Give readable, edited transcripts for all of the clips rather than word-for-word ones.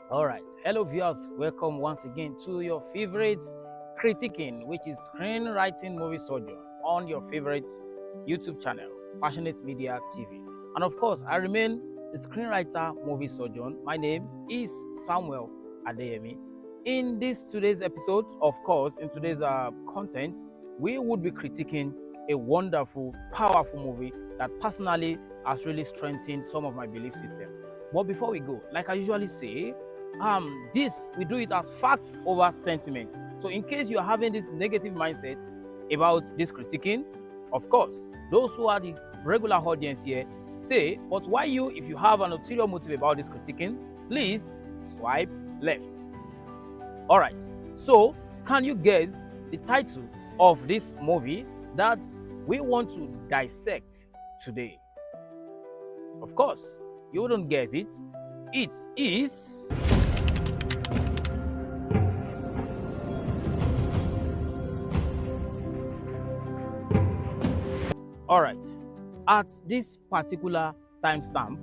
All right, hello viewers, welcome once again to your favorite critiquing, which is screenwriting movie surgeon on your favorite YouTube channel, Passionate Media TV. And of course, I remain the screenwriter movie surgeon. My name is Samuel Adeyemi. In this today's episode, of course, in today's content, we would be critiquing a wonderful, powerful movie that personally has really strengthened some of my belief system. But before we go, like I usually say, we do it as fact over sentiment. So in case you're having this negative mindset about this critiquing, of course, those who are the regular audience here, stay. But why you, if you have an ulterior motive about this critiquing, please swipe left. All right, so can you guess the title of this movie that we want to dissect today? Of course, you wouldn't guess it. It is... All right, at this particular timestamp,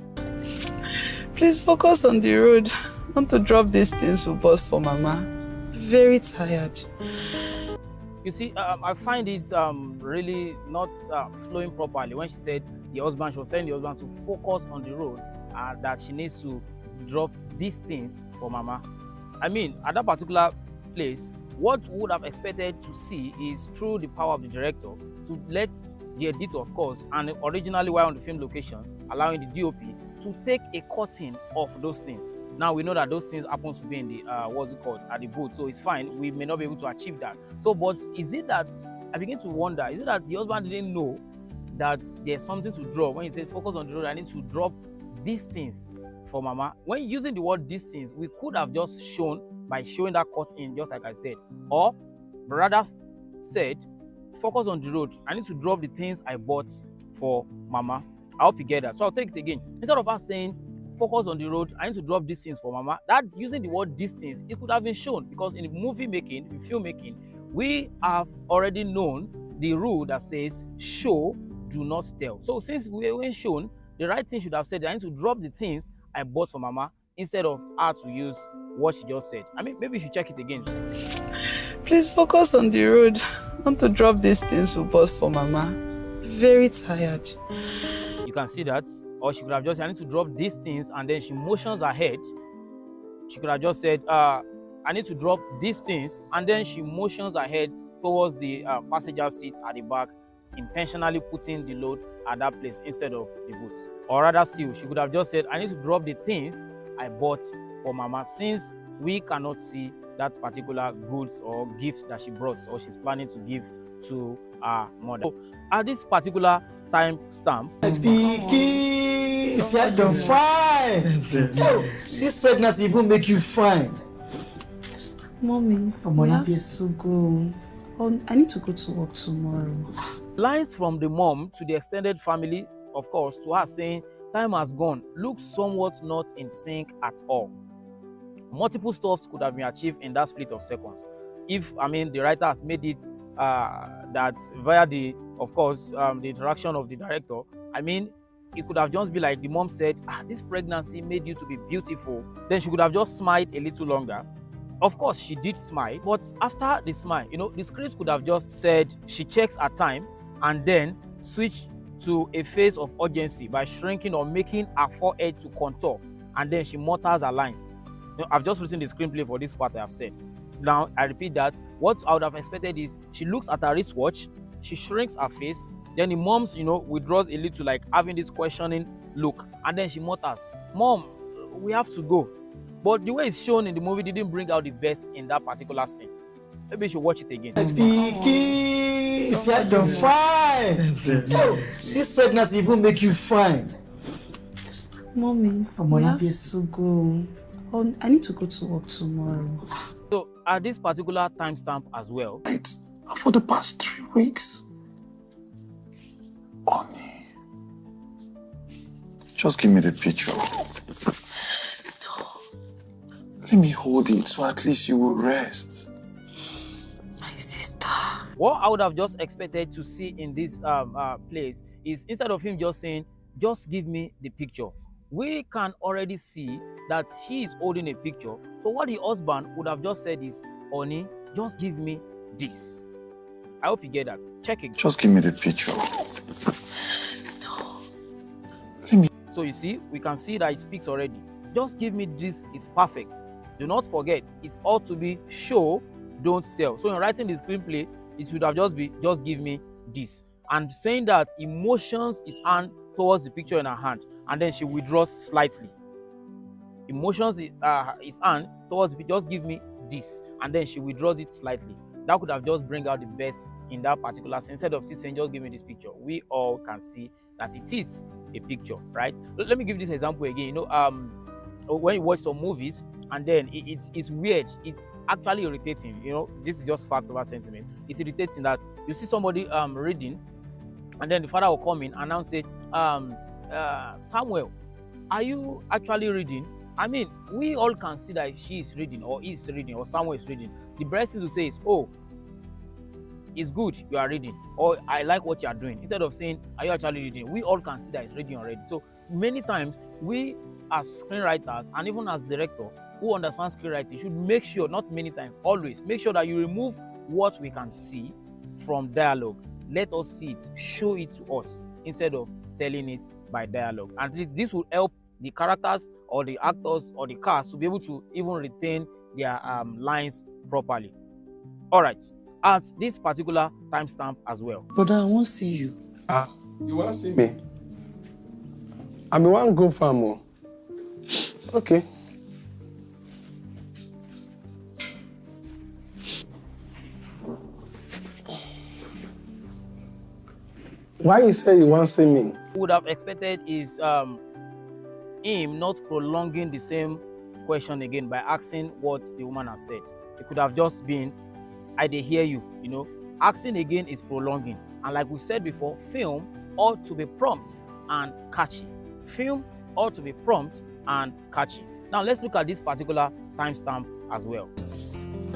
please focus on the road. I want to drop these things we bought for Mama. Very tired. You see, I find it really not flowing properly when she said she was telling the husband to focus on the road, that she needs to drop these things for Mama. I mean, at that particular place, what we would have expected to see is through the power of the director to let the editor, of course, and originally while on the film location, allowing the DOP to take a cutting of those things. Now we know that those things happen to be in the at the boat, so it's fine. We may not be able to achieve that. So, but is it that I begin to wonder? Is it that the husband didn't know that there's something to drop when he said focus on the road? I need to drop these things for Mama. When using the word these things, we could have just shown by showing that cut in, just like I said, or rather said, focus on the road. I need to drop the things I bought for Mama. I hope you get that. So I'll take it again. Instead of us saying focus on the road, I need to drop these things for Mama, that using the word these things, it could have been shown, because in movie making, in filmmaking, we have already known the rule that says show, do not tell. So since we weren't shown, the right thing should have said, I need to drop the things I bought for Mama, instead of her to use what she just said. I mean, maybe you should check it again. Please focus on the road. I want to drop these things we bought for Mama. Very tired. You can see that. Or she could have just said, I need to drop these things, and then she motions ahead. She could have just said, I need to drop these things, and then she motions ahead towards the passenger seat at the back, intentionally putting the load at that place instead of the boot. Or rather still, she could have just said, I need to drop the things I bought for Mama, since we cannot see that particular goods or gifts that she brought or she's planning to give to her mother. So at this particular time stamp, you're fine. This pregnancy even make you fine. Mommy, we have to go. Oh, I need to go to work tomorrow. Lines from the mom to the extended family, of course, to her saying time has gone, looks somewhat not in sync at all. Multiple stuffs could have been achieved in that split of seconds. If, I mean, the writer has made it that via the, of course, the interaction of the director, I mean, it could have just been like the mom said, this pregnancy made you to be beautiful. Then she could have just smiled a little longer. Of course, she did smile, but after the smile, you know, the script could have just said she checks her time and then switch to a phase of urgency by shrinking or making her forehead to contour, and then she mutters her lines. You know, I've just written the screenplay for this part I have said. Now, I repeat that. What I would have expected is she looks at her wristwatch, she shrinks her face, then the mom's, you know, withdraws a little, like having this questioning look, and then she mutters, Mom, we have to go. But the way it's shown in the movie didn't bring out the best in that particular scene. Maybe you should watch it again. You're fine. This pregnancy even make you fine. Mommy, we have to go. Oh, I need to go to work tomorrow. So at this particular timestamp as well, For the past 3 weeks, honey, just give me the picture. Let me hold it so at least you will rest. My sister. what I would have just expected to see in this place is, instead of him just saying, just give me the picture, we can already see that she is holding a picture. So what the husband would have just said is, honey, just give me this. I hope you get that. Check it. Just give me the picture. So you see, we can see that it speaks already. Just give me this is perfect. Do not forget, it's all to be show, don't tell. So in writing the screenplay, it should have just be, just give me this. And saying that emotions is hand towards the picture in her hand, and then she withdraws slightly. Emotions is hand towards, just give me this, and then she withdraws it slightly. That could have just bring out the best in that particular sense. Instead of saying just give me this picture, we all can see that it is a picture, right? Let me give this example again. You know, when you watch some movies and then it's weird, it's actually irritating. You know, this is just fact over sentiment. It's irritating that you see somebody reading, and then the father will come in and now say, Samuel, are you actually reading? I mean, we all can see that she is reading, or is reading, or someone is reading. The best thing to say is, oh, it's good you are reading, or I like what you are doing. Instead of saying, are you actually reading? We all can see that it's reading already. So many times, we as screenwriters and even as director who understand screenwriting should make sure, not many times, always, make sure that you remove what we can see from dialogue. Let us see it, show it to us, instead of telling it by dialogue. And this will help the characters or the actors or the cast to be able to even retain their lines properly. All right, at this particular timestamp as well. Brother, I won't see you. You want to see me? I mean, one go farm. Okay. Why you say you want to see me? Would have expected is him not prolonging the same question again by asking what the woman has said. It could have just been, I did hear you, you know. Asking again is prolonging. And like we said before, film ought to be prompt and catchy. Film ought to be prompt and catchy. Now let's look at this particular timestamp as well.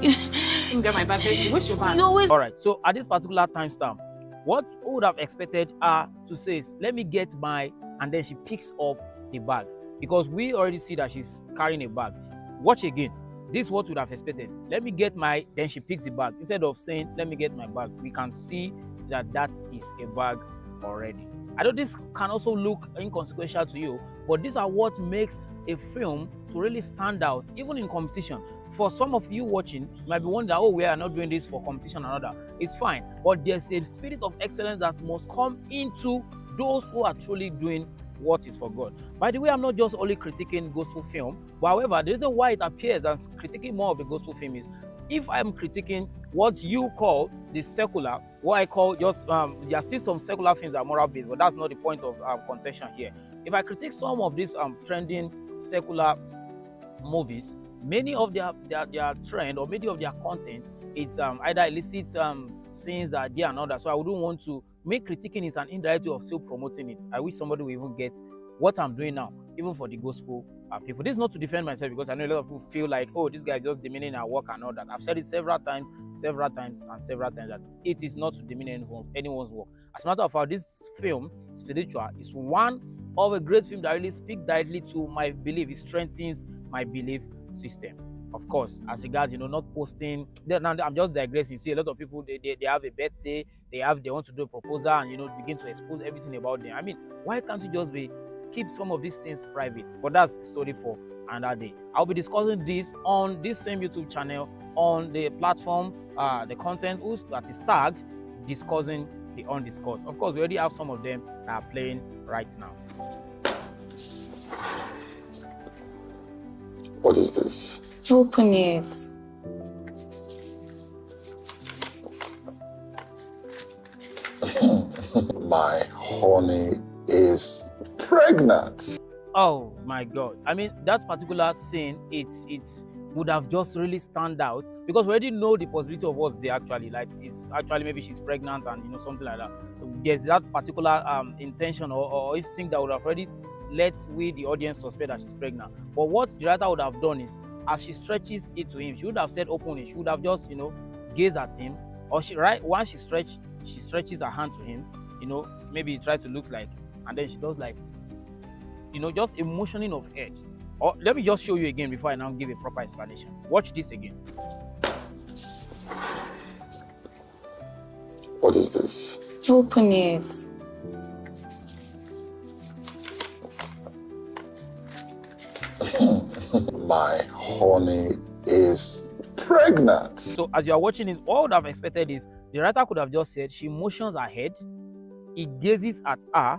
You get my bad face. Where's your bag? All right, so at this particular timestamp, what would have expected her to say is, let me get my, and then she picks up the bag. Because we already see that she's carrying a bag. Watch again. This is what would have expected. Let me get my, then she picks the bag. Instead of saying, let me get my bag, we can see that that is a bag already. I know this can also look inconsequential to you, but these are what makes a film to really stand out, even in competition. For some of you watching, you might be wondering, oh, we are not doing this for competition and other. It's fine, but there's a spirit of excellence that must come into those who are truly doing what is for God. By the way, I'm not just only critiquing gospel film, but however, the reason why it appears as critiquing more of the gospel film is, if I'm critiquing what you call the secular, what I call just, there are still some secular films that are moral based, but that's not the point of contention here. If I critique some of these trending secular movies, many of their trend or many of their content, it's either illicit scenes that are there and other. So I wouldn't want to make critiquing is an indirect way of still promoting it. I wish somebody will even get what I'm doing now, even for the gospel people. This is not to defend myself, because I know a lot of people feel like, oh, this guy is just demeaning our work and all that. I've said it several times that it is not to demean anyone's work. As a matter of fact, this film, Spiritual, is one of a great film that really speaks directly to my belief. It strengthens my belief system. Of course, as regards, you know, not posting. I'm just digressing. You see, a lot of people, they have a birthday, they want to do a proposal, and, you know, begin to expose everything about them. I mean, why can't you just keep some of these things private? But that's a story for another day. I'll be discussing this on this same YouTube channel, on the platform, the content that is tagged Discussing the Undiscussed. Of course, we already have some of them that are playing right now. What is this? Open it. My honey is pregnant. Oh my God. I mean, that particular scene, it's would have just really stand out, because we already know the possibility of what's there actually. Like, it's actually maybe she's pregnant and, you know, something like that. There's that particular intention or instinct that would have already let the audience suspect that she's pregnant. But what the writer would have done is, as she stretches it to him, she would have said open it. She would have just, you know, gazed at him, or once she stretches her hand to him, you know, maybe he tries to look like, and then she does like, just a motioning of head. Or let me just show you again before I now give a proper explanation. Watch this again. What is this? Open it. My honey is pregnant. So as you are watching it, all I would have expected is the writer could have just said she motions her head, he gazes at her,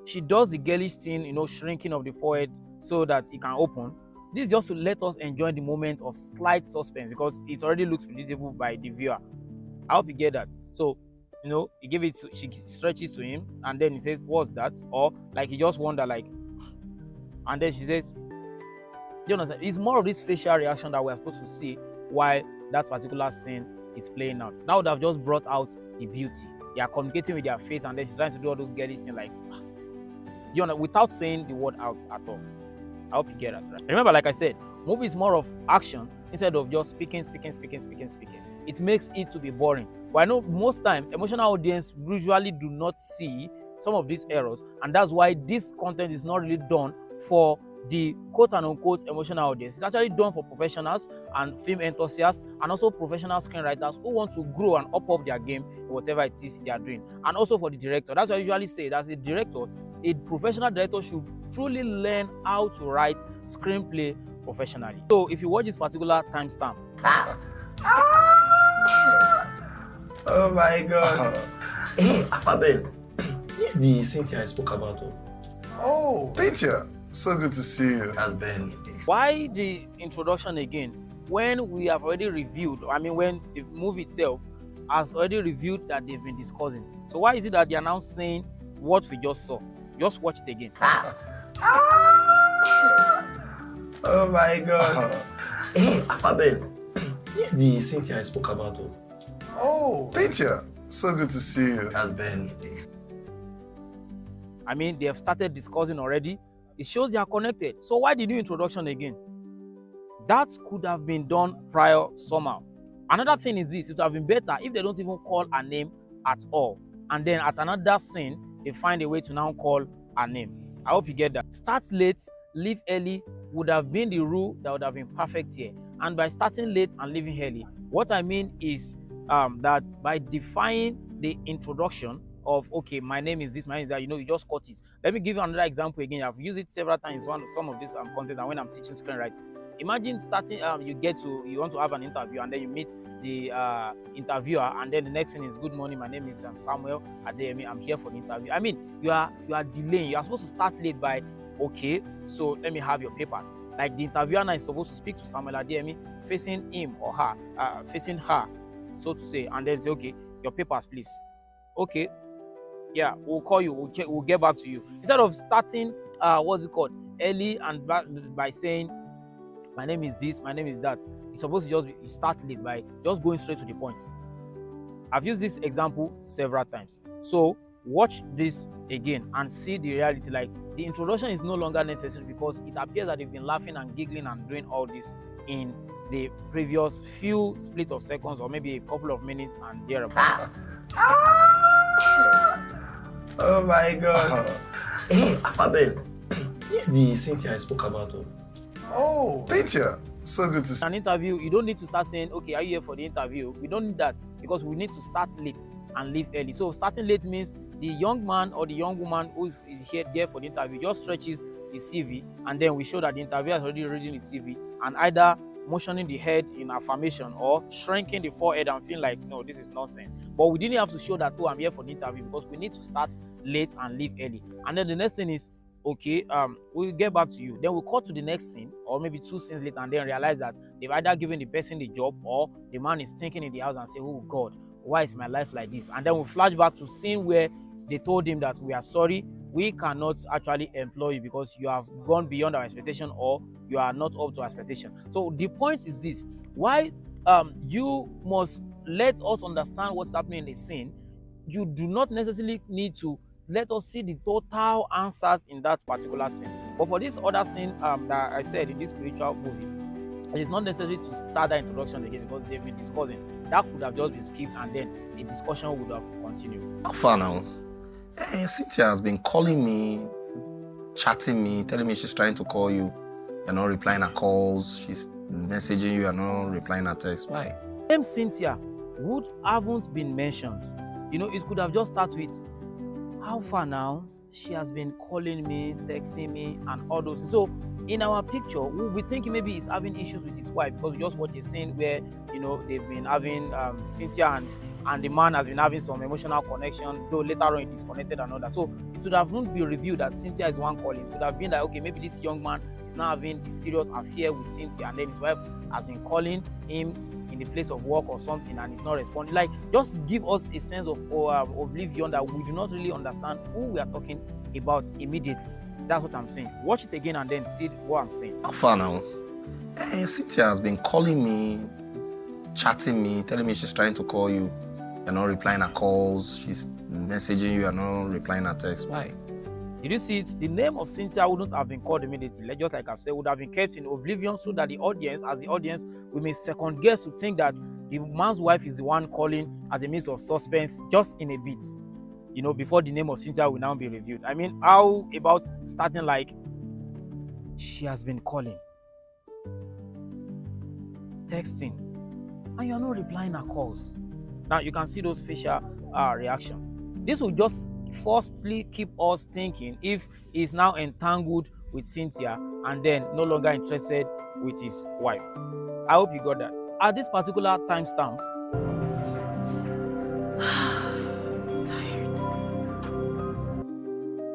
she does the girlish thing, shrinking of the forehead so that it can open. This is just to let us enjoy the moment of slight suspense because it already looks predictable by the viewer. I hope you get that. So, he give it, she stretches to him, and then he says, "What's that?" Or like he just wonder, like, and then she says, you understand? It's more of this facial reaction that we're supposed to see while that particular scene is playing out. That would have just brought out the beauty. They are communicating with their face, and then she's trying to do all those girly things, like, without saying the word out at all. I hope you get that. Right? Remember, like I said, movie is more of action instead of just speaking. It makes it to be boring. But I know most time, emotional audience usually do not see some of these errors, and that's why this content is not really done for the quote-unquote emotional audience. It's actually done for professionals and film enthusiasts, and also professional screenwriters who want to grow and up their game in whatever it is they are doing, and also for the director. That's why I usually say that as a director, a professional director should truly learn how to write screenplay professionally. So if you watch this particular timestamp, oh my God. Hey, Alphabet, this is the Cynthia I spoke about. Oh, Cynthia, so good to see you. Has been. Why the introduction again when we have already reviewed, when the movie itself has already reviewed that they've been discussing? So why is it that they are now saying what we just saw? Just watch it again. Oh my God. Hey, Alphabet, this is the Cynthia I spoke about. Oh, Cynthia, so good to see you. Has been. They have started discussing already. It shows they are connected. So why the new introduction again? That could have been done prior somehow. Another thing is this: it would have been better if they don't even call her name at all, and then at another scene they find a way to now call her name. I hope you get that. Start late, leave early would have been the rule that would have been perfect here. And by starting late and leaving early, what I mean is that by defining the introduction of, okay, my name is this, my name is that, you just cut it. Let me give you another example again. I've used it several times in some of this content, and when I'm teaching screenwriting. Imagine starting, you want to have an interview, and then you meet the interviewer, and then the next thing is, "Good morning, my name is Samuel Adeyemi, I'm here for the interview." You are delaying. You are supposed to start late by, "Okay, so let me have your papers." Like the interviewer now is supposed to speak to Samuel Adeyemi, facing him or her, facing her, so to say, and then say, "Okay, your papers, please." "Okay, yeah, we'll call you, we'll get back to you." Instead of starting, early, and by saying, "My name is this, my name is that," it's supposed to just start late by just going straight to the point. I've used this example several times. So watch this again and see the reality. Like, the introduction is no longer necessary because it appears that they've been laughing and giggling and doing all this in the previous few split of seconds, or maybe a couple of minutes and thereabout. Oh my God. Hey, Alphabet, this is the Cynthia I spoke about. Oh, Cynthia, so good to see you. An interview, you don't need to start saying, "Okay, are you here for the interview?" We don't need that because we need to start late and leave early. So starting late means the young man or the young woman who is here for the interview just stretches the CV, and then we show that the interviewer has already reading the CV and either motioning the head in affirmation or shrinking the forehead and feeling like, "No, this is nonsense." But we didn't have to show that, "Oh, I'm here for the interview," because we need to start late and leave early. And then the next thing is, "Okay, we'll get back to you." Then we'll cut to the next scene, or maybe 2 scenes later, and then realize that they've either given the person the job, or the man is thinking in the house and say, "Oh God, why is my life like this?" And then we'll flash back to scene where they told him that, "We are sorry, we cannot actually employ you because you have gone beyond our expectation, or you are not up to our expectation." So the point is this: why you must let us understand what's happening in the scene. You do not necessarily need to let us see the total answers in that particular scene. But for this other scene that I said in this spiritual movie, it is not necessary to start that introduction again because they've been discussing. That could have just been skipped, and then the discussion would have continued. How far now? Hey, Cynthia has been calling me chatting me, telling me she's trying to call you. You're not replying her calls. She's messaging you. You're not replying her texts. Why? Name Cynthia haven't been mentioned. You know, it could have just started with, how far now? She has been calling me, texting me, and all those. So in our picture, we'll be thinking maybe he's having issues with his wife, because we just watched a scene where, you know, they've been having Cynthia and the man has been having some emotional connection, though later on he disconnected and all that. So it would have not been revealed that Cynthia is one calling. It would have been like, okay, maybe this young man is now having the serious affair with Cynthia, and then his wife has been calling him in the place of work or something, and he's not responding. Like, just give us a sense of oblivion that we do not really understand who we are talking about immediately. That's what I'm saying. Watch it again and then see what I'm saying. How far now? Hey, Cynthia has been calling me, chatting me, telling me she's trying to call you. You're not replying her calls. She's messaging you. You're not replying her texts. Why? Did you see it? The name of Cynthia wouldn't have been called immediately. Just like I've said, would have been kept in oblivion, so that the audience, we may second guess to think that the man's wife is the one calling as a means of suspense just in a bit, you know, before the name of Cynthia will now be revealed. I mean, how about starting like, she has been calling, texting, and you're not replying her calls. Now you can see those facial reaction. This will just firstly keep us thinking if he's now entangled with Cynthia and then no longer interested with his wife. I hope you got that. At this particular timestamp, Tired.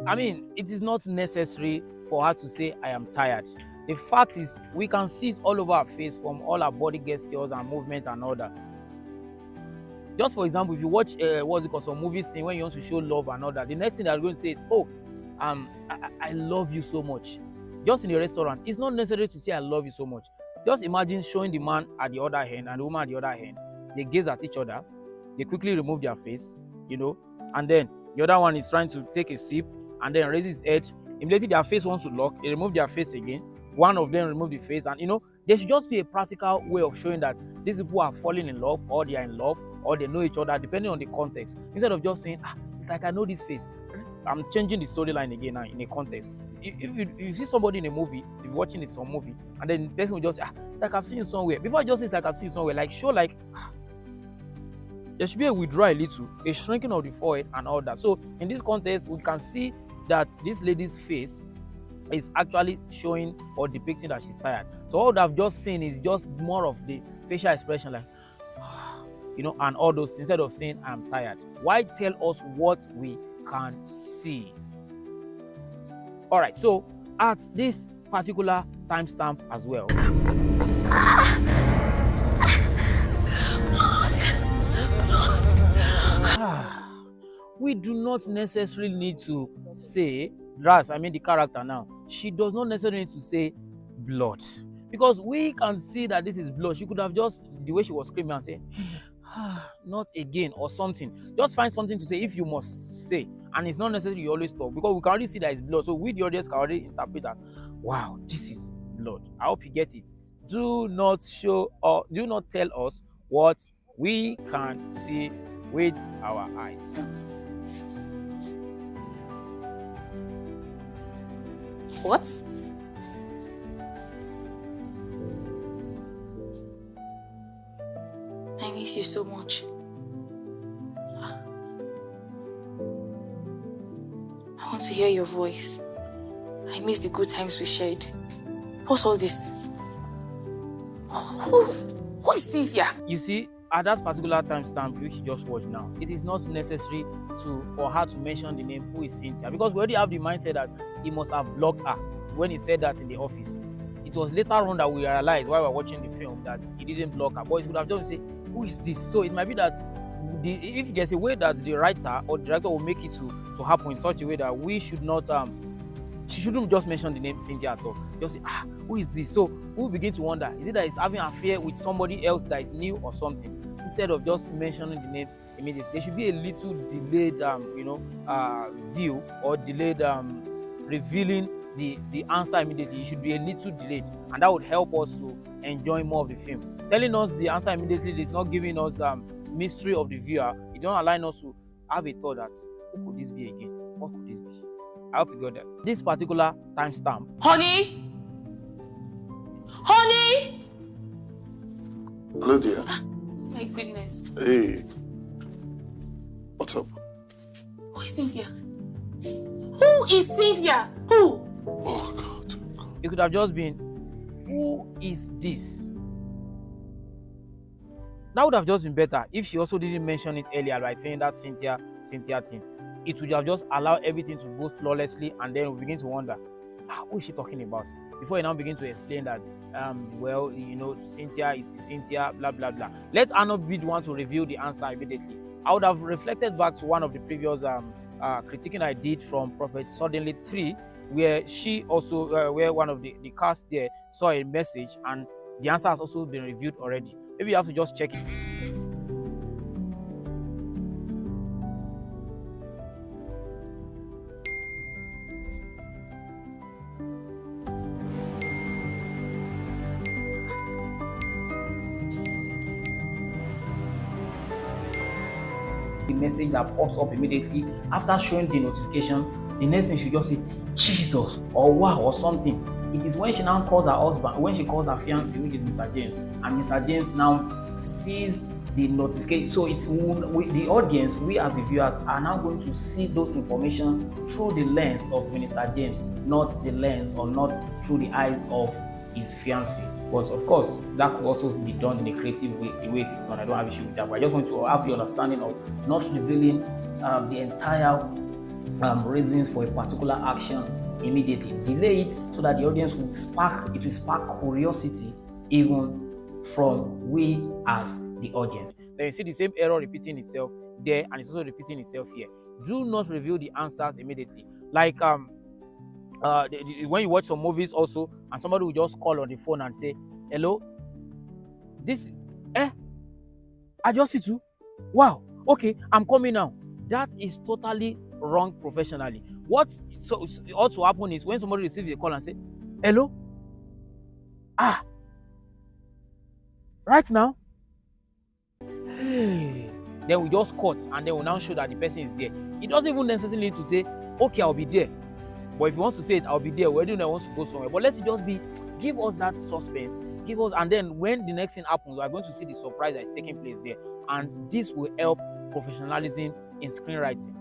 I mean, it is not necessary for her to say, I am tired. The fact is, we can see it all over her face from all her body gestures and movements and all that. Just for example, if you watch some movie scene when you want to show love and all that, the next thing they're going to say is, oh, I love you so much. Just in a restaurant, it's not necessary to say I love you so much. Just imagine showing the man at the other hand and the woman at the other hand. They gaze at each other, they quickly remove their face, you know, and then the other one is trying to take a sip and then raise his head. Immediately their face wants to lock, they remove their face again. One of them remove the face, and you know, there should just be a practical way of showing that these people are falling in love, or they are in love, or they know each other, depending on the context. Instead of just saying, it's like I know this face. I'm changing the storyline again now in a context. If you see somebody in a movie, if you're watching some movie, and then the person will just say, it's like I've seen you somewhere. Before I just say it's like I've seen you somewhere, like show like, there should be a withdraw a little, a shrinking of the forehead and all that. So in this context, we can see that this lady's face is actually showing or depicting that she's tired. So all I've just seen is just more of the facial expression, like, you know, and all those, instead of saying I'm tired. Why tell us what we can see? All right, so at this particular timestamp as well, we do not necessarily need to say, the character now, she does not necessarily need to say blood, because we can see that this is blood. She could have just, the way she was screaming, and say, not again, or something. Just find something to say if you must say, and it's not necessarily you always talk, because we can already see that it's blood. So we, the audience, can already interpret that, wow, this is blood. I hope you get it. Do not show or do not tell us what we can see with our eyes. What? I miss you so much. I want to hear your voice. I miss the good times we shared. What's all this? Who is Cynthia? You see, at that particular timestamp which you just watched now, it is not necessary for her to mention the name who is Cynthia, because we already have the mindset that he must have blocked her when he said that in the office. It was later on that we realized while we were watching the film that he didn't block her, but he would have just say, who is this? So it might be that if there's a way that the writer or the director will make it to happen in such a way that we should not she shouldn't just mention the name Cynthia at all. Just say, who is this? So we'll begin to wonder, is it that he's having an affair with somebody else that is new or something? Instead of just mentioning the name immediately, there should be a little delayed view, or delayed revealing the answer immediately. It should be a little delayed, and that would help us to enjoy more of the film. Telling us the answer immediately is not giving us mystery of the viewer. It don't allow us to have a thought that, who could this be again? What could this be? I hope you got that. This particular timestamp. Honey? Honey? Hello, dear. My goodness. Hey. What's up? Who is Cynthia? Who is Cynthia? Who? Oh, God. It could have just been, who is this? That would have just been better if she also didn't mention it earlier by saying that Cynthia thing. It would have just allowed everything to go flawlessly, and then we begin to wonder, who is she talking about? Before you now begin to explain that, well, you know, Cynthia is Cynthia, blah, blah, blah. Let her not be the one to reveal the answer immediately. I would have reflected back to one of the previous critiquing I did from Prophet Suddenly 3, where she also, where one of the cast there saw a message and the answer has also been reviewed already. Maybe you have to just check it. The message that pops up immediately after showing the notification, the next thing she just say, Jesus, or wow, or something. It is when she now calls her husband, when she calls her fiancé, which is Mr. James, and Mr. James now sees the notification. So it's the audience, we as the viewers, are now going to see those information through the lens of Minister James, not the lens or not through the eyes of his fiancé. But of course, that could also be done in a creative way, the way it is done. I don't have issue with that, but I just want to have the understanding of not revealing the entire reasons for a particular action immediately. Delay it so that the audience will spark curiosity even from we as the audience. Then you see the same error repeating itself there, and it's also repeating itself here. Do not reveal the answers immediately. Like when you watch some movies also, and somebody will just call on the phone and say, hello, this, I just fit you. Wow, okay, I'm coming now. That is totally wrong professionally. What so ought to happen is when somebody receives a call and say, hello, right now, hey, then we just cut and then we now show that the person is there. It doesn't even necessarily need to say, okay, I'll be there. But if you want to say it, I'll be there. Where do you want to go somewhere? But let's just be, give us that suspense, give us, and then when the next thing happens, we are going to see the surprise that is taking place there, and this will help professionalism in screenwriting.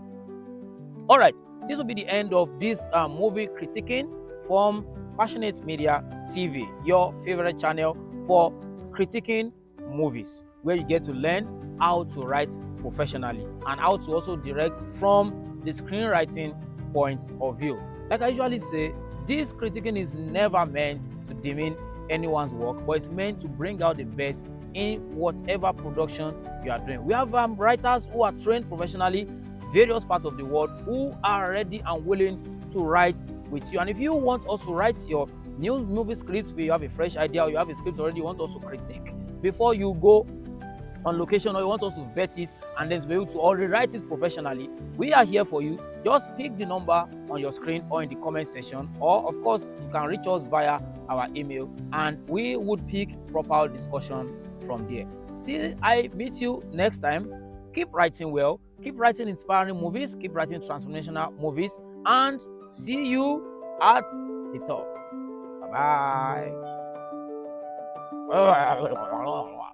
All right, this will be the end of this movie critiquing from Passionate Media TV, your favorite channel for critiquing movies, where you get to learn how to write professionally and how to also direct from the screenwriting points of view. Like I usually say, this critiquing is never meant to demean anyone's work, but it's meant to bring out the best in whatever production you are doing. We have writers who are trained professionally, various parts of the world, who are ready and willing to write with you. And if you want us to write your new movie script, where you have a fresh idea or you have a script already, you want us to critique before you go on location, or you want us to vet it and then to be able to already write it professionally, we are here for you. Just pick the number on your screen or in the comment section, or of course you can reach us via our email, and we would pick proper discussion from there. Till I meet you next time, keep writing well, keep writing inspiring movies, keep writing transformational movies, and see you at the top. Bye bye.